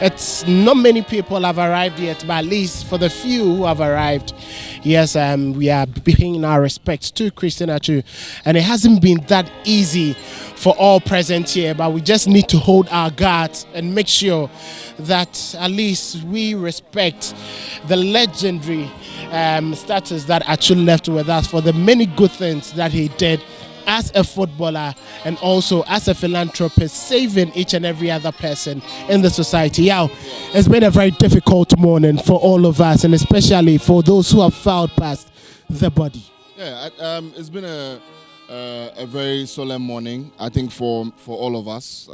It's not many people have arrived yet, but at least for the few who have arrived, yes, we are paying our respects to Christian Atsu, and it hasn't been that easy for all present here, but we just need to hold our guards and make sure that at least we respect the legendary status that Atsu left with us for the many good things that he did as a footballer and also as a philanthropist, saving each and every other person in the society. Yeah, it's been a very difficult morning for all of us, and especially for those who have filed past the body. Yeah, it's been a very solemn morning, I think, for all of us.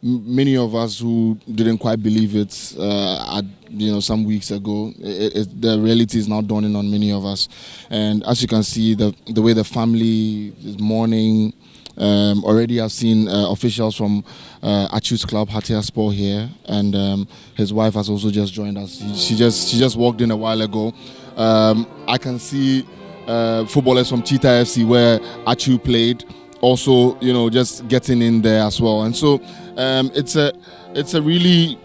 Many of us who didn't quite believe it, some weeks ago, the reality is now dawning on many of us. And as you can see, the way the family is mourning. Already I've seen officials from Atsu's club, Hatia Sport, here, and his wife has also just joined us. She just walked in a while ago. I can see footballers from Cheetah FC, where Atsu played, also, just getting in there as well. And so it's a really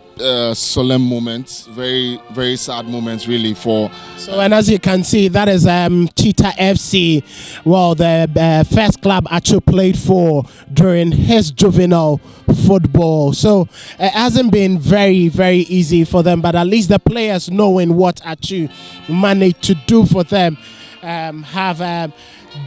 solemn moment, very, very sad moment, really, for. So, and as you can see, that is Cheetah FC. Well, the first club Atsu played for during his juvenile football. So it hasn't been very, very easy for them, but at least the players, knowing what Atsu managed to do for them, have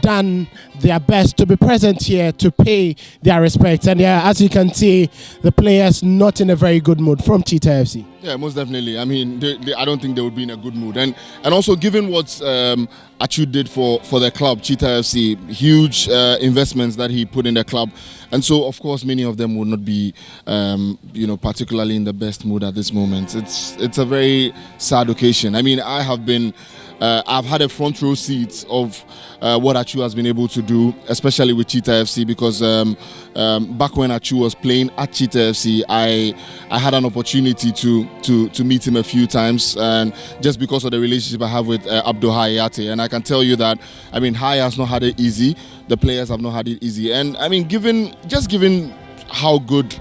done their best to be present here to pay their respects. And yeah, as you can see, the players not in a very good mood from Cheetah FC. Yeah, most definitely. I mean, I don't think they would be in a good mood. And also, given what Atsu did for the club, Cheetah FC, huge investments that he put in the club. And so, of course, many of them would not be, particularly in the best mood at this moment. It's a very sad occasion. I mean, I've had a front row seat of what Atsu has been able to do, especially with Cheetah FC, because back when Atsu was playing at Cheetah FC, I had an opportunity to meet him a few times, and just because of the relationship I have with Abdul Hayate, and I can tell you that, I mean, Hay has not had it easy. The players have not had it easy, and I mean, given how good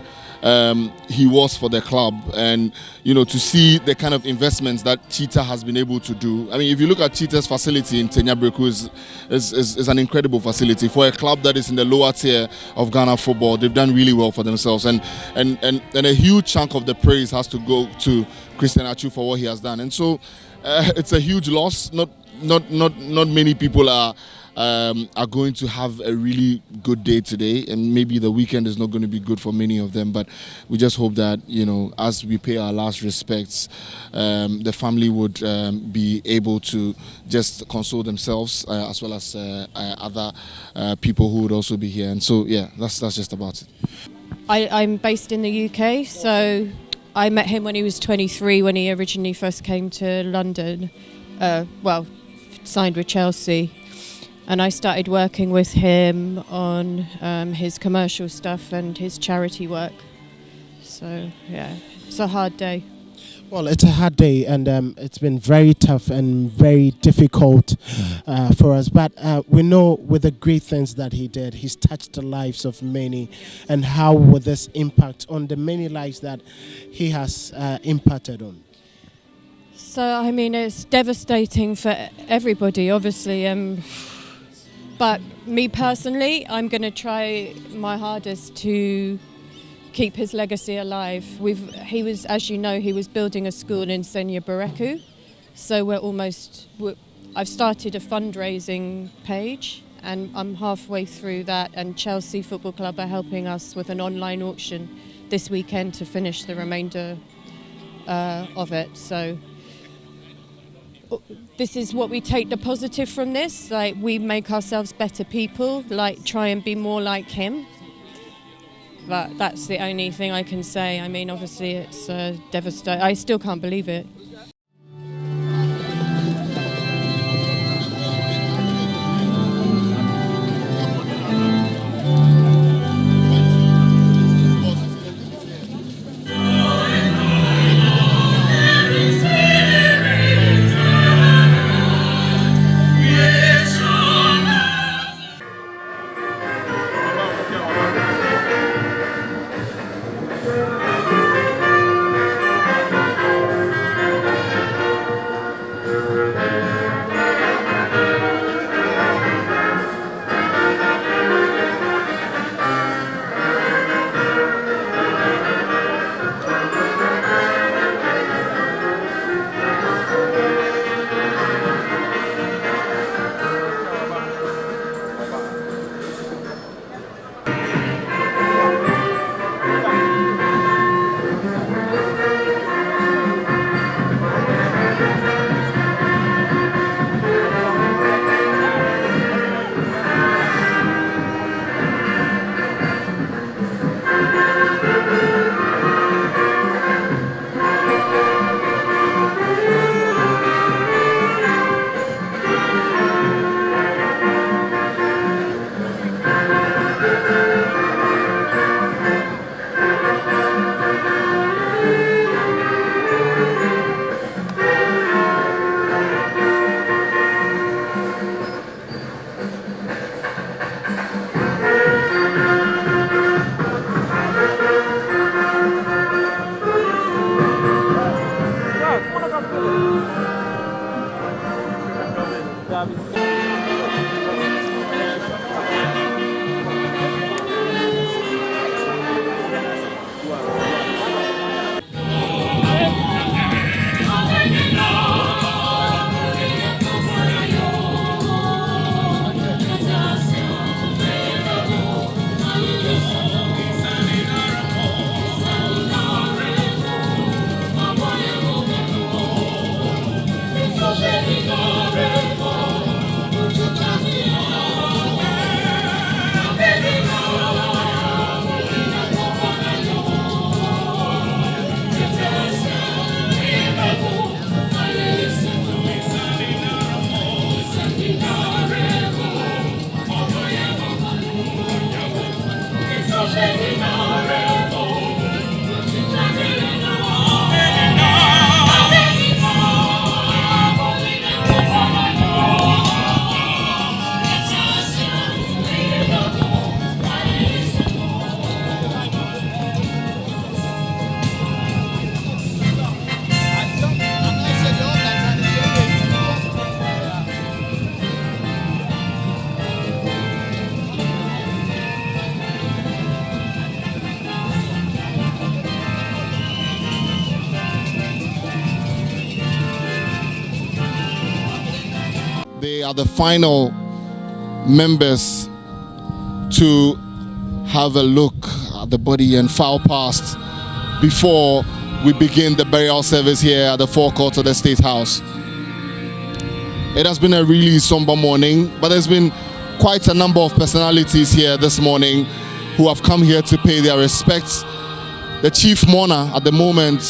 he was for the club, and to see the kind of investments that Cheetah has been able to do. I mean, if you look at Cheetah's facility in Tenyabreku, is an incredible facility for a club that is in the lower tier of Ghana football. They've done really well for themselves, and a huge chunk of the praise has to go to Christian Atsu for what he has done. And so it's a huge loss. Not many people are going to have a really good day today, and maybe the weekend is not going to be good for many of them, but we just hope that, as we pay our last respects, the family would be able to just console themselves, as well as other people who would also be here. And so, yeah, that's just about it. I'm based in the UK, so I met him when he was 23, when he originally first came to London, signed with Chelsea. And I started working with him on his commercial stuff and his charity work. So, yeah, it's a hard day. Well, it's a hard day, and it's been very tough and very difficult for us. But we know with the great things that he did, he's touched the lives of many. And how will this impact on the many lives that he has impacted on? So, I mean, it's devastating for everybody, obviously. But me personally, I'm going to try my hardest to keep his legacy alive. He was, as you know, he was building a school in Senya Bareku. So I've started a fundraising page, and I'm halfway through that. And Chelsea Football Club are helping us with an online auction this weekend to finish the remainder of it. So this is what we take the positive from this, like we make ourselves better people, like try and be more like him. But that's the only thing I can say. I mean, obviously it's devastating. I still can't believe it. are the final members to have a look at the body and file past before we begin the burial service here at the forecourt of the State House. It has been a really somber morning, but there's been quite a number of personalities here this morning who have come here to pay their respects. The chief mourner at the moment,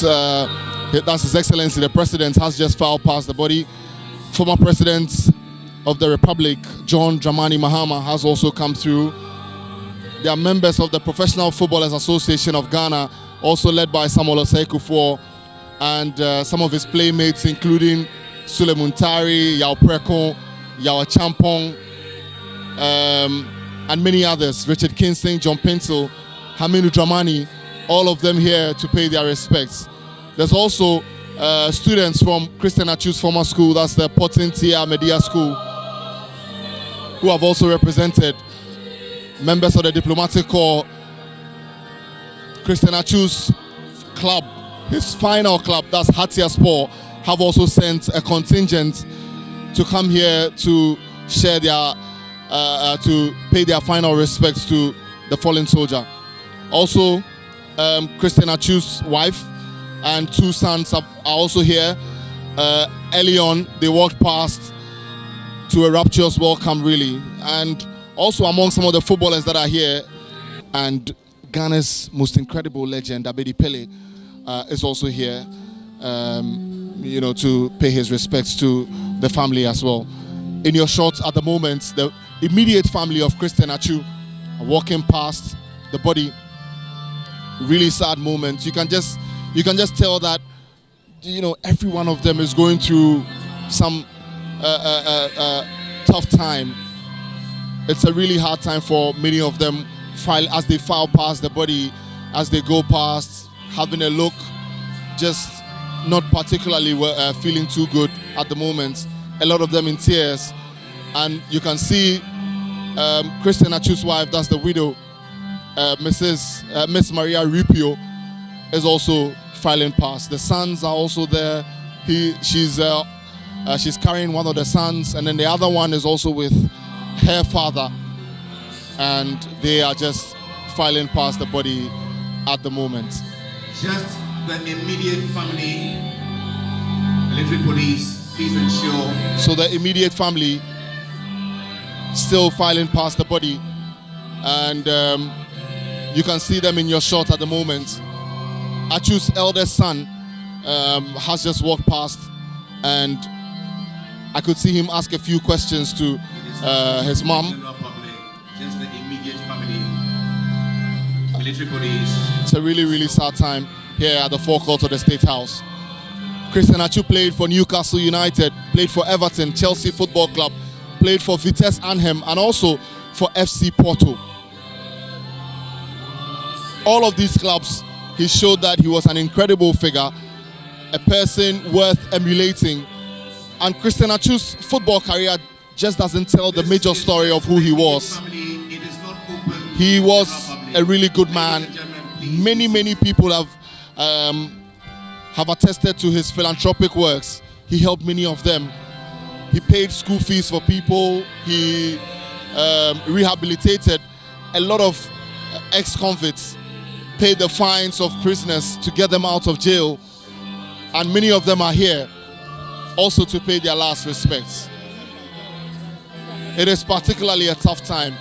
that's His Excellency the President, has just filed past the body. Former President of the Republic, John Dramani Mahama, has also come through. They are members of the Professional Footballers Association of Ghana, also led by Samuel Osei Kufuor, and some of his playmates, including Sule Muntari, Yao Preko, Yao Champong, and many others, Richard Kingston, John Pencil, Haminu Dramani, all of them here to pay their respects. There's also students from Christian Atsu's former school, that's the Potentia Media School, who have also represented. Members of the diplomatic corps. Christian Atsu's club, his final club, that's Hattiesspor, have also sent a contingent to come here to share their, to pay their final respects to the fallen soldier. Also, Christian Atsu's wife and two sons are also here. Early on, they walked past to a rapturous welcome, really. And also among some of the footballers that are here, and Ghana's most incredible legend, Abedi Pele, is also here, you know, to pay his respects to the family as well. In your shot at the moment, the immediate family of Christian Atsu are walking past the body. Really sad moment. You can just tell that, you know, every one of them is going through some tough time. It's a really hard time for many of them as they file past the body, as they go past, having a look, just not particularly feeling too good at the moment. A lot of them in tears. And you can see Christian Atsu's wife, that's the widow, Miss Maria Ripio, is also filing past. The sons are also there. She's carrying one of the sons, and then the other one is also with her father, and they are just filing past the body at the moment. Just the immediate family, military police, please ensure. So the immediate family still filing past the body, and you can see them in your shot at the moment. Atsu's eldest son has just walked past, and I could see him ask a few questions to his mom. Just the immediate family, military police. It's a really, really sad time here at the forecourt of the State House. Christian Atsu played for Newcastle United, played for Everton, Chelsea Football Club, played for Vitesse Arnhem, and also for FC Porto. All of these clubs, he showed that he was an incredible figure, a person worth emulating. And Christian Atsu's football career just doesn't tell the major story of who he was. He was a really good man. Many people have attested to his philanthropic works. He helped many of them. He paid school fees for people. He rehabilitated a lot of ex-convicts, paid the fines of prisoners to get them out of jail. And many of them are here also to pay their last respects. It is particularly a tough time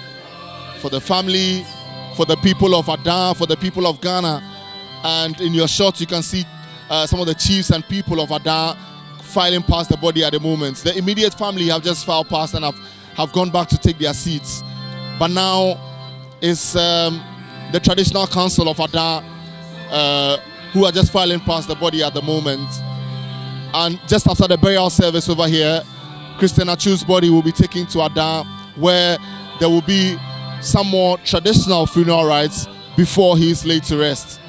for the family, for the people of Adan, for the people of Ghana. And in your shot, you can see some of the chiefs and people of Adan filing past the body at the moment. The immediate family have just filed past and have gone back to take their seats. But now it's the traditional council of Adan who are just filing past the body at the moment. And just after the burial service over here, Christian Atsu's body will be taken to Adan, where there will be some more traditional funeral rites before he is laid to rest.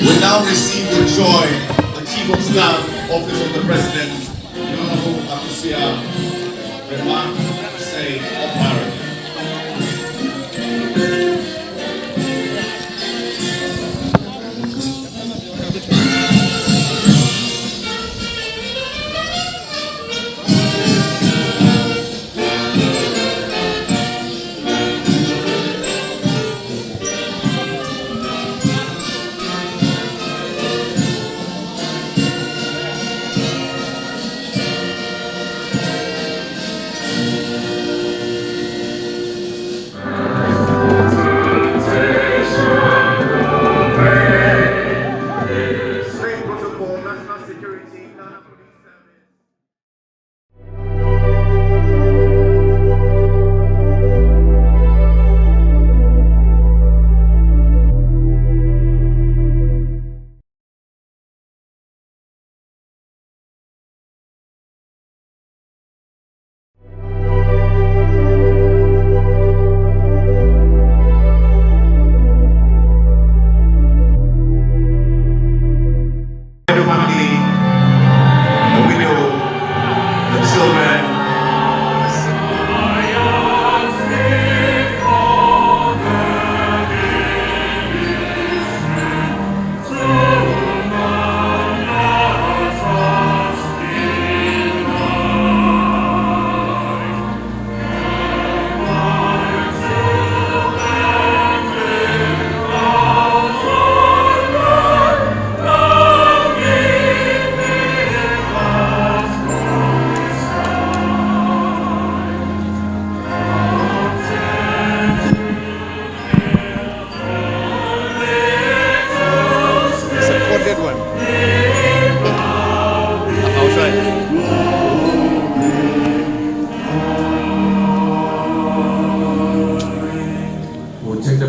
We now receive with joy the Chief of Staff, Office of the President, the Honorable Akosia Remark, say, Opara.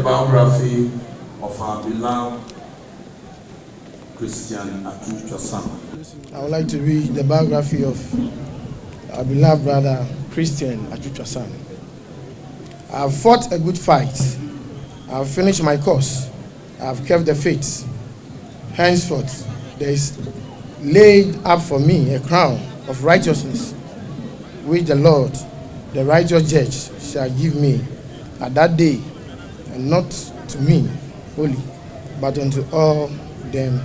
Biography of our beloved Christian Atsu. I would like to read the biography of our beloved brother Christian Atsu. I have fought a good fight. I have finished my course. I have kept the faith. Henceforth, there is laid up for me a crown of righteousness, which the Lord, the righteous judge, shall give me at that day, and not to me only, but unto all them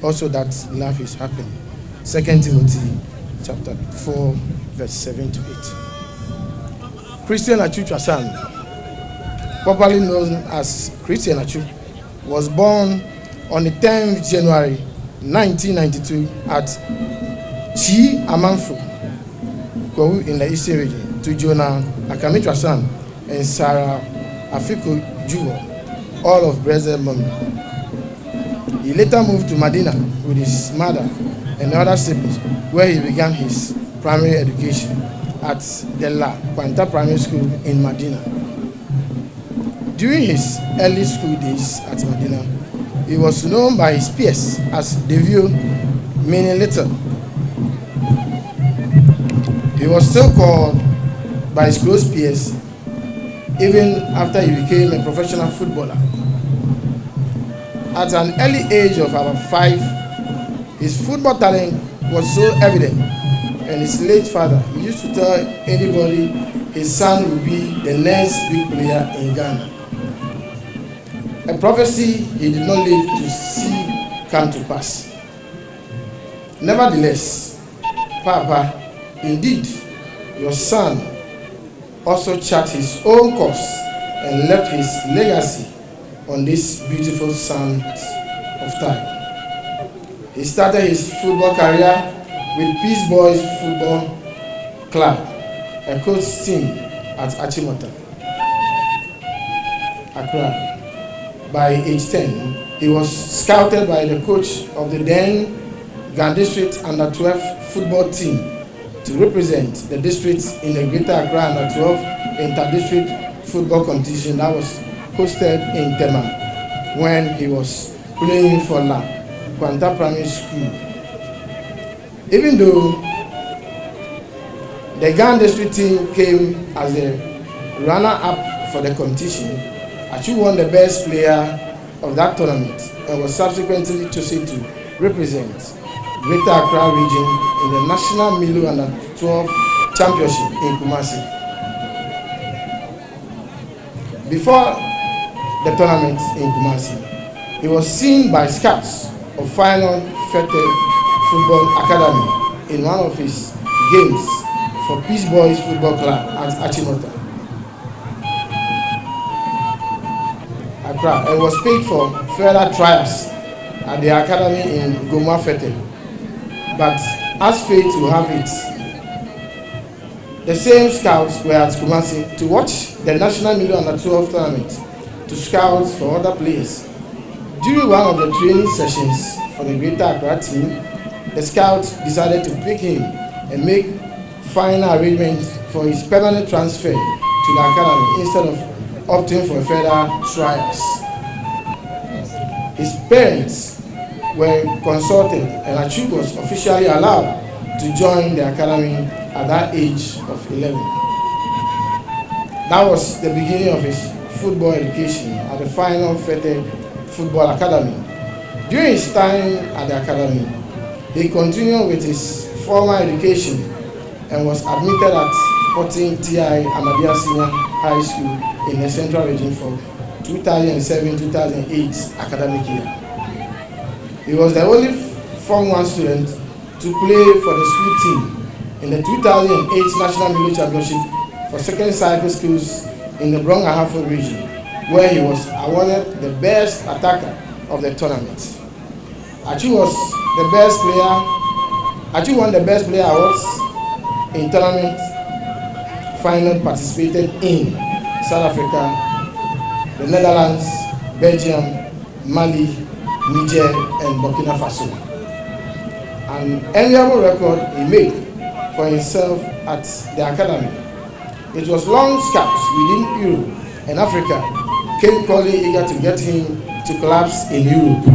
also that love is happening. 2 Timothy chapter 4, verse 7 to 8. Christian Atsu, popularly known as Christian Atsu, was born on the 10th January 1992 at Chi Amanfo, Kwahu in the Eastern region, to Jonah Akamitwasan and Sarah Afiko Juwo, all of Brazil Mummy. He later moved to Medina with his mother and other siblings, where he began his primary education at the La Quanta Primary School in Medina. During his early school days at Medina, he was known by his peers as Devio, meaning little. He was still called by his close peers even after he became a professional footballer. At an early age of about 5, his football talent was so evident, and his late father used to tell anybody his son would be the next big player in Ghana. A prophecy he did not live to see come to pass. Nevertheless, Papa, indeed, your son also charted his own course and left his legacy on this beautiful sand of time. He started his football career with Peace Boys Football Club, a coach team at Achimota, Accra. By age 10, he was scouted by the coach of the then Gan District Under 12 football team to represent the district in the Greater Accra Under 12 inter-district football competition that was hosted in Tema when he was playing for La Quanta Primary School. Even though the Gan District team came as a runner-up for the competition, Atsu won the best player of that tournament and was subsequently chosen to represent Greater Accra region in the National Milo Under 12 Championship in Kumasi. Before the tournament in Kumasi, he was seen by scouts of Final Fete Football Academy in one of his games for Peace Boys Football Club at Achimota, Accra, and was paid for further trials at the academy in Goma Fete. But as fate will have it, the same scouts were at Kumasi to watch the National Milo Under 12 tournament to scout for other players. During one of the training sessions for the Greater Accra team, the scouts decided to pick him and make final arrangements for his permanent transfer to the academy instead of opting for further trials. His parents were consulted and Atsu was officially allowed to join the academy at that age of 11. That was the beginning of his football education at the Final Fete Football Academy. During his time at the academy, he continued with his formal education and was admitted at 14 TI Ahmadiyya Senior High School in the Central Region for 2007-2008 academic year. He was the only Form 1 student to play for the school team in the 2008 National Milo Championship for second cycle schools in the Brong Ahafo region, where he was awarded the best attacker of the tournament. Atsu was the best player. Atsu won the best player awards in tournament final participated in South Africa, the Netherlands, Belgium, Mali, Niger, and Burkina Faso. An enviable record he made for himself at the academy. It was long scouts within Europe and Africa came calling eager to get him to clubs in Europe.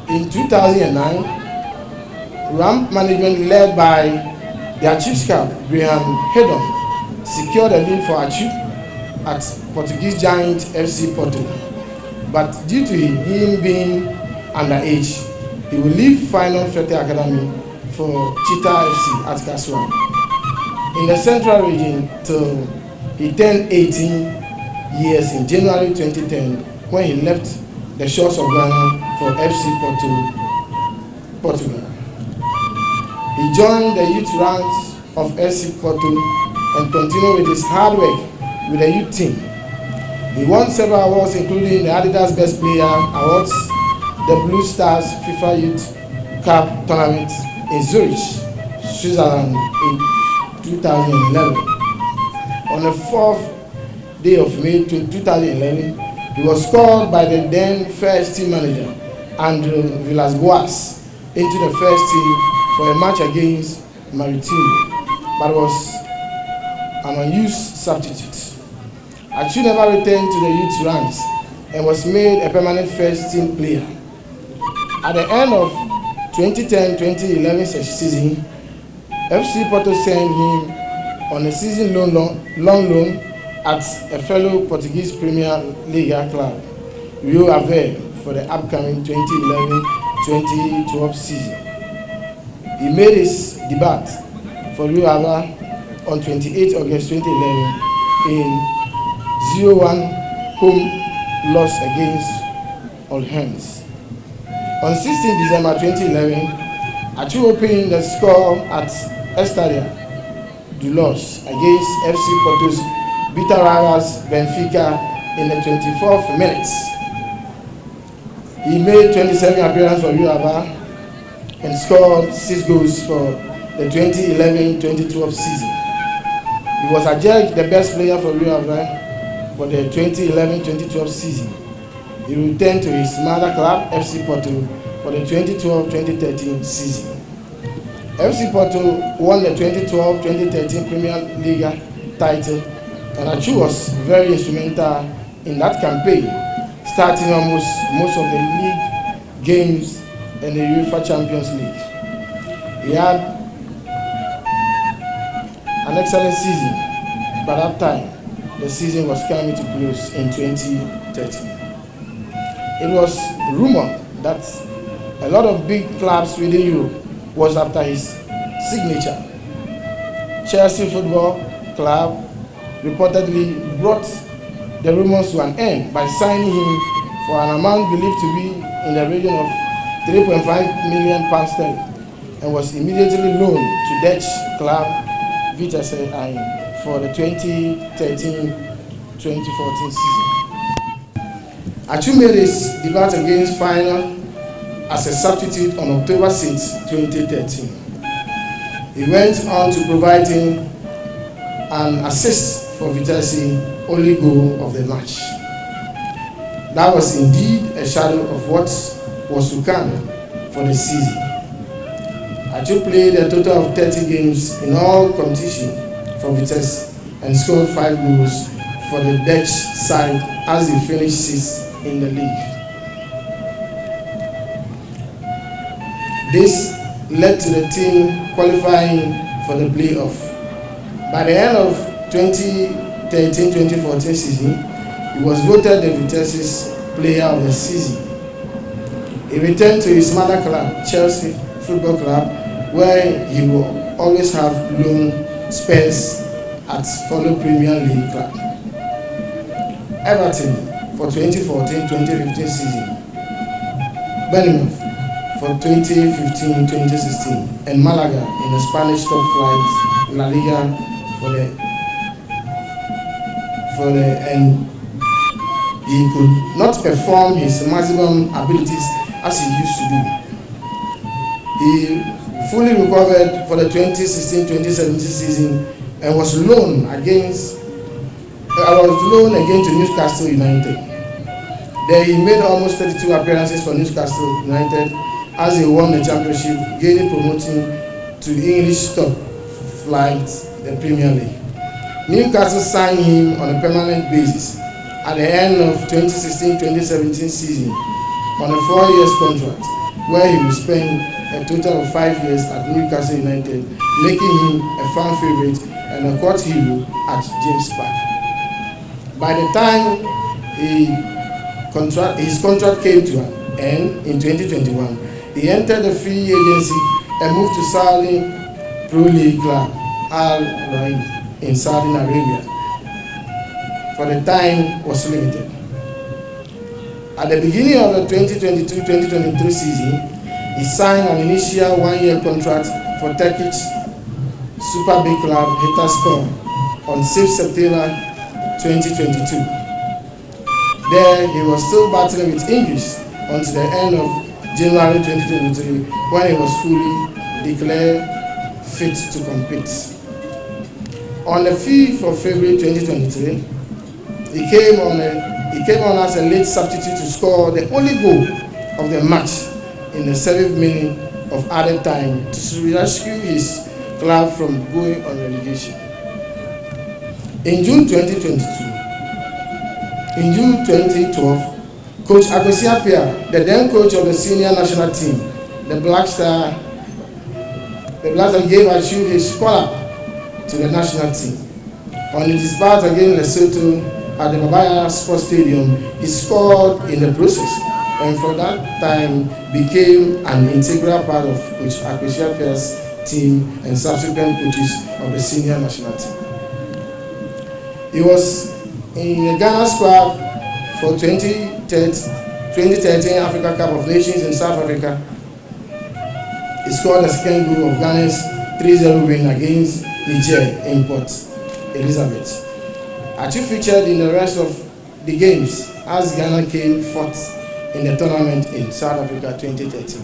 In 2009, Ramp management led by their chief scout, Graham Hedon, secured a deal for Atsu at Portuguese giant FC Porto. But due to him being underage, he will leave Final Fete Academy for Cheetah FC at Kaswa in the Central Region till he turned 18 years in January 2010 when he left the shores of Ghana for FC Porto, Portugal. He joined the youth ranks of FC Porto and continued with his hard work with the youth team. He won several awards including the Adidas Best Player Awards, the Blue Stars FIFA Youth Cup Tournament in Zurich, Switzerland in 2011. On the 4th day of May 2011, he was called by the then first team manager, Andrew Villas-Boas, into the first team for a match against Maritime, but was an unused substitute. Atsu never returned to the youth ranks and was made a permanent first team player. At the end of 2010-2011 season, FC Porto sent him on a season long loan at a fellow Portuguese Premier League club, Rio Ave, for the upcoming 2011-2012 season. He made his debut for Rio Ave on 28 August 2011 in 0-1 home loss against All Hands. On 16 December 2011, Atsu opened the score at Estadia Doulos against FC Porto's bitter rivals Benfica in the 24th minute. He made 27 appearances for Rio Ave and scored 6 goals for the 2011-2012 season. He was adjudged the best player for Rio for the 2011-2012 season. He returned to his mother club, FC Porto, for the 2012-2013 season. FC Porto won the 2012-2013 Premier League title, and Atsu was very instrumental in that campaign, starting almost most of the league games in the UEFA Champions League. He had an excellent season, but at that time, the season was coming to close in 2013. It was rumored that a lot of big clubs within Europe was after his signature. Chelsea Football Club reportedly brought the rumors to an end by signing him for an amount believed to be in the region of £3.5 million and was immediately loaned to Dutch club Rites for the 2013-2014 season. Atsu made his debut against Final as a substitute on October 6, 2013. He went on to provide him an assist for Vitesse, only goal of the match. That was indeed a shadow of what was to come for the season. Atsu played a total of 30 games in all competitions for Vitesse and scored 5 goals for the Dutch side as they finished 6th in the league. This led to the team qualifying for the playoff. By the end of 2013-2014 season, he was voted the Vitesse's player of the season. He returned to his mother club, Chelsea Football Club, where he will always have loan spells at fellow Premier League club. Everton for 2014-2015 season, Bournemouth for 2015-2016, and Malaga in the Spanish top flight La Liga and he could not perform his maximum abilities as he used to do. He fully recovered for the 2016-2017 season and was loaned again to Newcastle United. There he made almost 32 appearances for Newcastle United as he won the championship, gaining promotion to English top flight, the Premier League. Newcastle signed him on a permanent basis at the end of 2016-2017 season on a 4-year contract, where he will spend a total of 5 years at Newcastle United, making him a fan favorite and a court hero at James Park. By the time his contract came to an end in 2021, he entered the free agency and moved to Saudi Pro League club Al Raid in Saudi Arabia. For the time was limited. At the beginning of the 2022-2023 season, he signed an initial 1-year contract for Turkish Super Big club Hatayspor on 6 September 2022. There, he was still battling with injuries until the end of January 2023, when he was fully declared fit to compete. On the 5th of February 2023, he came on as a late substitute to score the only goal of the match in the 7th minute of added time to rescue his club from going on relegation. In June 2012, Coach Akwesi Appiah, the then coach of the senior national team, the Black Star gave Atsu his call-up to the national team. On his bout against Lesotho at the Babaya Sports Stadium, he scored in the process, and from that time became an integral part of Coach Akwesi Appiah's team and subsequent coaches of the senior national team. He was in the Ghana squad for 2013 Africa Cup of Nations in South Africa. He scored the second goal of Ghana's 3-0 win against Niger in Port Elizabeth. Atsu featured in the rest of the games as Ghana came fourth in the tournament in South Africa 2013.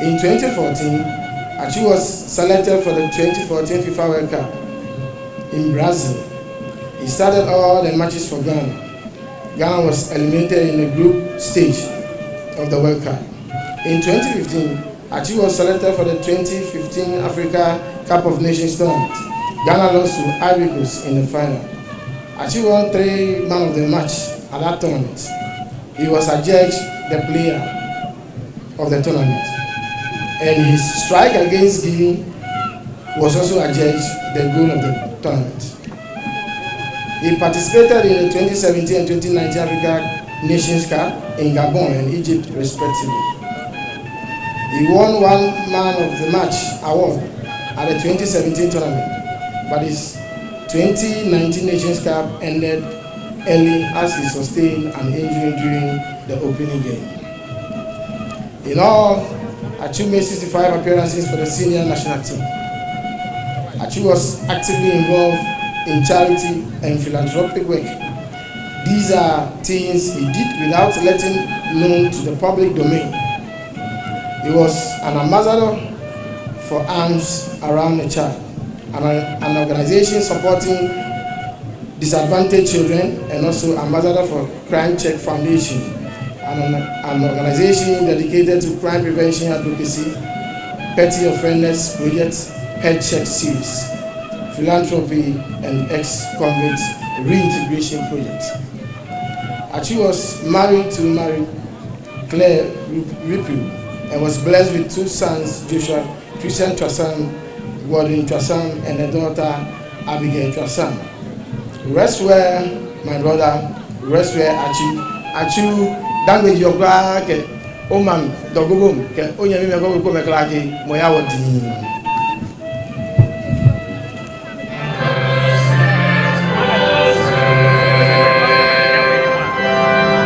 In 2014, Atsu was selected for the 2014 FIFA World Cup in Brazil. He started all the matches for Ghana. Ghana was eliminated in the group stage of the World Cup. In 2015, Atsu was selected for the 2015 Africa Cup of Nations tournament. Ghana lost to Ivory Coast in the final. Atsu won 3 man of the match at that tournament. He was adjudged the player of the tournament. And his strike against Guinea was also adjudged the goal of the tournament. He participated in the 2017 and 2019 Africa Nations Cup in Gabon and Egypt respectively. He won 1 man of the match award at the 2017 tournament, but his 2019 Nations Cup ended early as he sustained an injury during the opening game. In all, Atsu made 65 appearances for the senior national team. Atsu was actively involved in charity and philanthropic work. These are things he did without letting known to the public domain. He was an ambassador for Arms Around the Child, an organization supporting disadvantaged children, and also ambassador for Crime Check Foundation, an organization dedicated to crime prevention advocacy, petty offenders projects, head check series, philanthropy, and ex-convict reintegration projects. Atsu was married to Claire Ripu and was blessed with 2 sons, Joshua, Christian Atsu, Gordon Atsu, and a daughter, Abigail Atsu. Rest well, my brother, rest well, Atsu. Atsu, language your crack, oh man, dogum, oh yeah, me go make like moya wadi.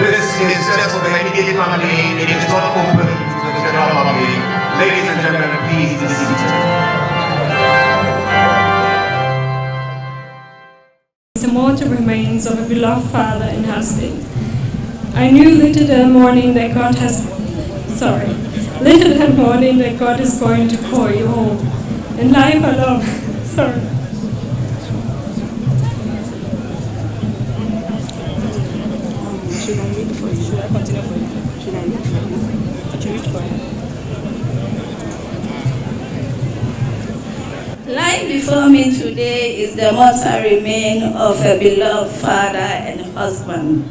This is just for the immediate family. It is not open to the general public. Ladies and gentlemen, please be seated. The mortal remains of a beloved father and husband. I knew little that morning that God is going to call you home. And life alone, Should I continue for you? Should I read for you? I should read for you. Lying before me today is the mortal remain of a beloved father and husband.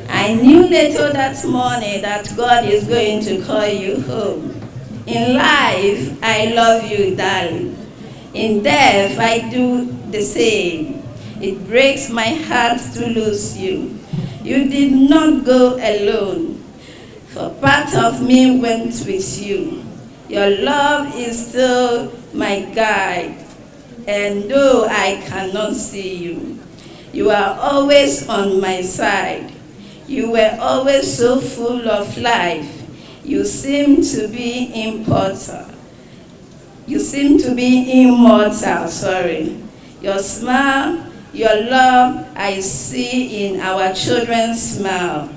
I knew little that morning that God is going to call you home. In life, I love you, darling. In death, I do the same. It breaks my heart to lose you. You did not go alone, for part of me went with you. Your love is still my guide, and though I cannot see you, you are always on my side. You were always so full of life. You seem to be immortal. Your smile, your love, I see in our children's smile.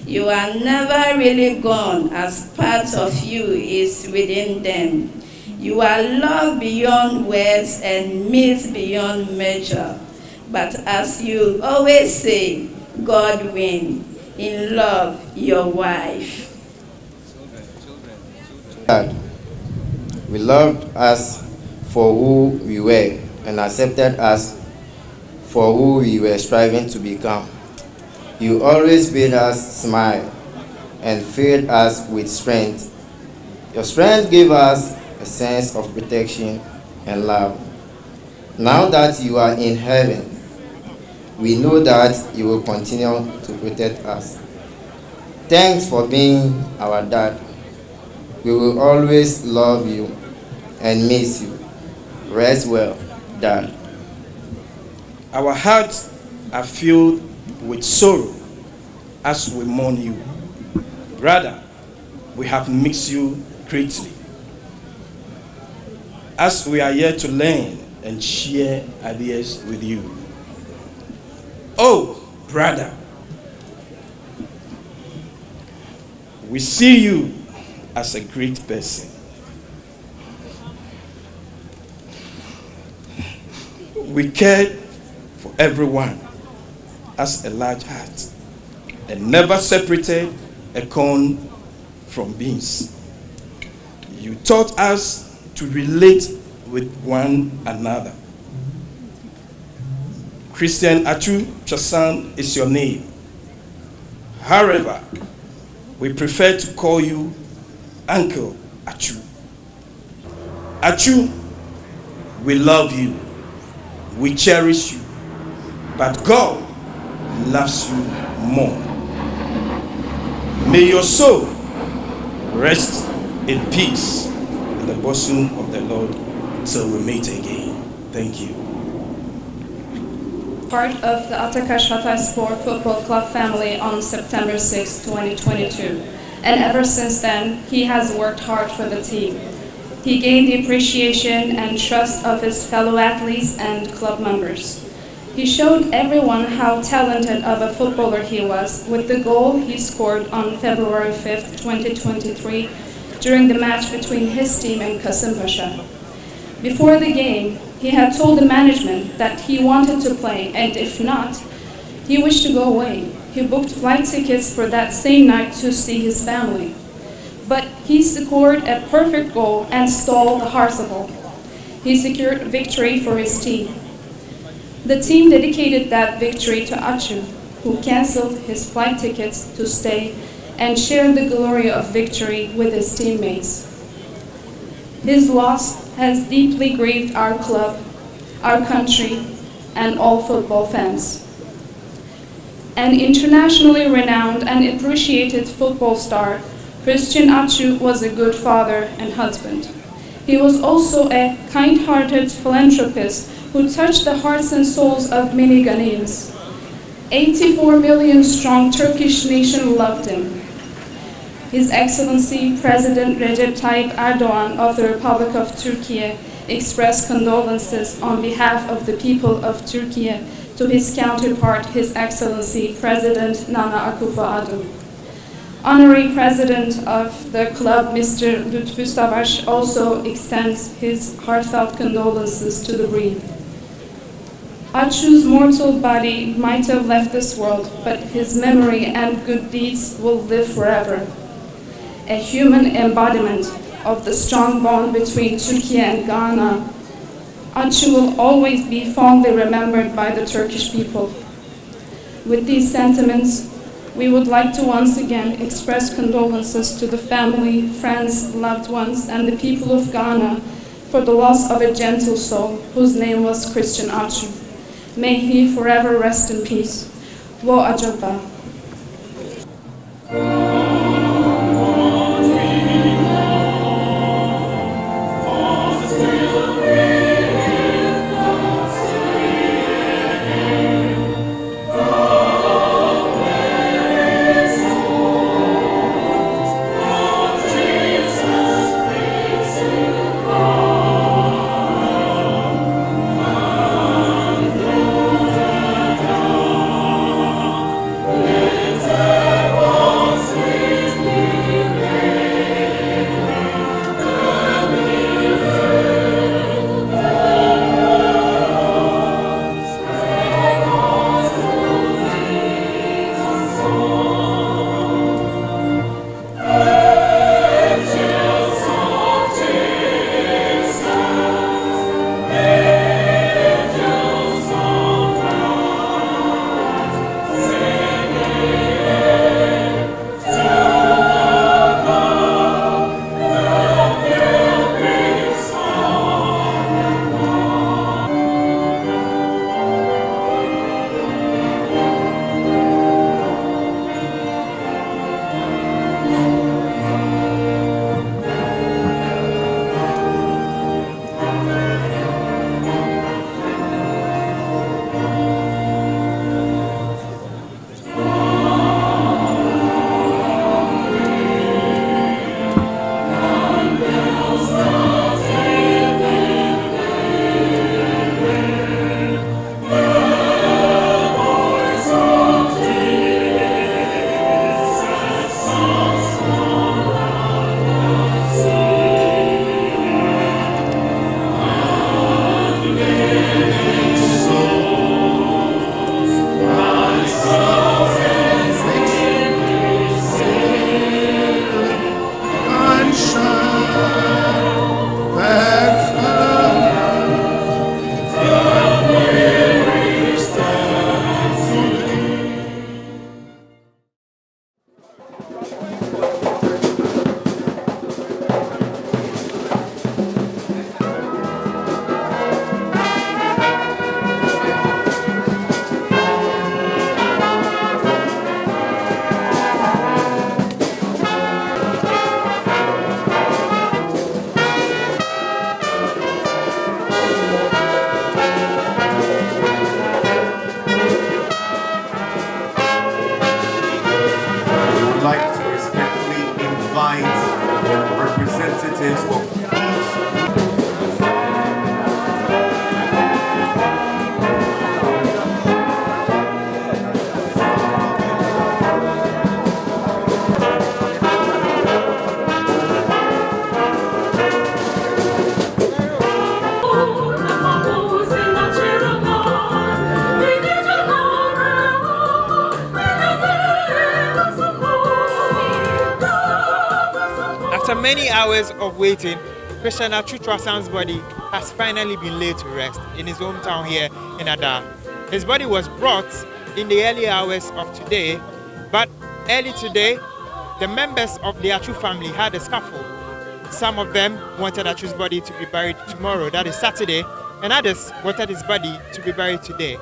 You are never really gone, as part of you is within them. You are love beyond words and myth beyond measure. But as you always say, God wins. In love, your wife. God, we loved us for who we were and accepted us for who we were striving to become. You always made us smile and filled us with strength. Your strength gave us a sense of protection and love. Now that you are in heaven, we know that you will continue to protect us. Thanks for being our dad. We will always love you and miss you. Rest well, Dad. Our hearts are filled with sorrow as we mourn you. Brother, we have missed you greatly. As we are here to learn and share ideas with you. Oh, brother, we see you as a great person. We cared for everyone has a large heart and never separated a corn from beans. You taught us to relate with one another. Christian Atsu is your name. However, we prefer to call you Uncle Atsu. Atsu, we love you, we cherish you, but God loves you more. May your soul rest in peace in the bosom of the Lord till we meet again. Thank you. Part of the Atakash Hatayspor Football Club family on September 6, 2022. And ever since then, he has worked hard for the team. He gained the appreciation and trust of his fellow athletes and club members. He showed everyone how talented of a footballer he was with the goal he scored on February 5, 2023 during the match between his team and Kasımpaşa. Before the game, he had told the management that he wanted to play, and if not, he wished to go away. He booked flight tickets for that same night to see his family. But he scored a perfect goal and stole the Harsable. He secured victory for his team. The team dedicated that victory to Atsu, who canceled his flight tickets to stay and share the glory of victory with his teammates. His loss has deeply grieved our club, our country, and all football fans. An internationally renowned and appreciated football star, Christian Atsu was a good father and husband. He was also a kind-hearted philanthropist who touched the hearts and souls of many Ghanaians. 84 million strong Turkish nation loved him. His Excellency President Recep Tayyip Erdogan of the Republic of Turkey expressed condolences on behalf of the people of Turkey to his counterpart, His Excellency President Nana Akufo-Addo. Honorary President of the club, Mr. Lütfü Savaş, also extends his heartfelt condolences to the bereaved. Atsu's mortal body might have left this world, but his memory and good deeds will live forever. A human embodiment of the strong bond between Turkey and Ghana, Atsu will always be fondly remembered by the Turkish people. With these sentiments, we would like to once again express condolences to the family, friends, loved ones, and the people of Ghana for the loss of a gentle soul whose name was Christian Atsu. May he forever rest in peace. Wo Ajaba. Sweet. many hours of waiting, Christian Atsu body has finally been laid to rest in his hometown here in Ada. His body was brought in the early hours of today, but early today, the members of the Atsu family had a scuffle. Some of them wanted Atsu's body to be buried tomorrow, that is Saturday, and others wanted his body to be buried today.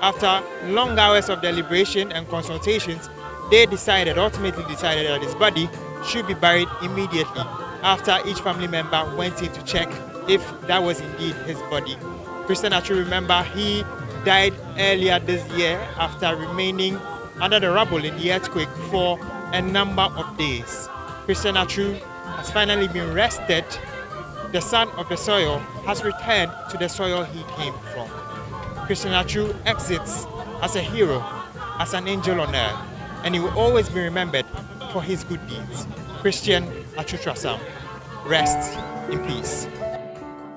After long hours of deliberation and consultations, they ultimately decided that his body should be buried immediately after each family member went in to check if that was indeed his body. Christian Atsu, remember, he died earlier this year after remaining under the rubble in the earthquake for a number of days. Christian Atsu has finally been rested. The son of the soil has returned to the soil he came from. Christian Atsu exits as a hero, as an angel on earth, and he will always be remembered for his good deeds. Christian Atsu, rest in peace.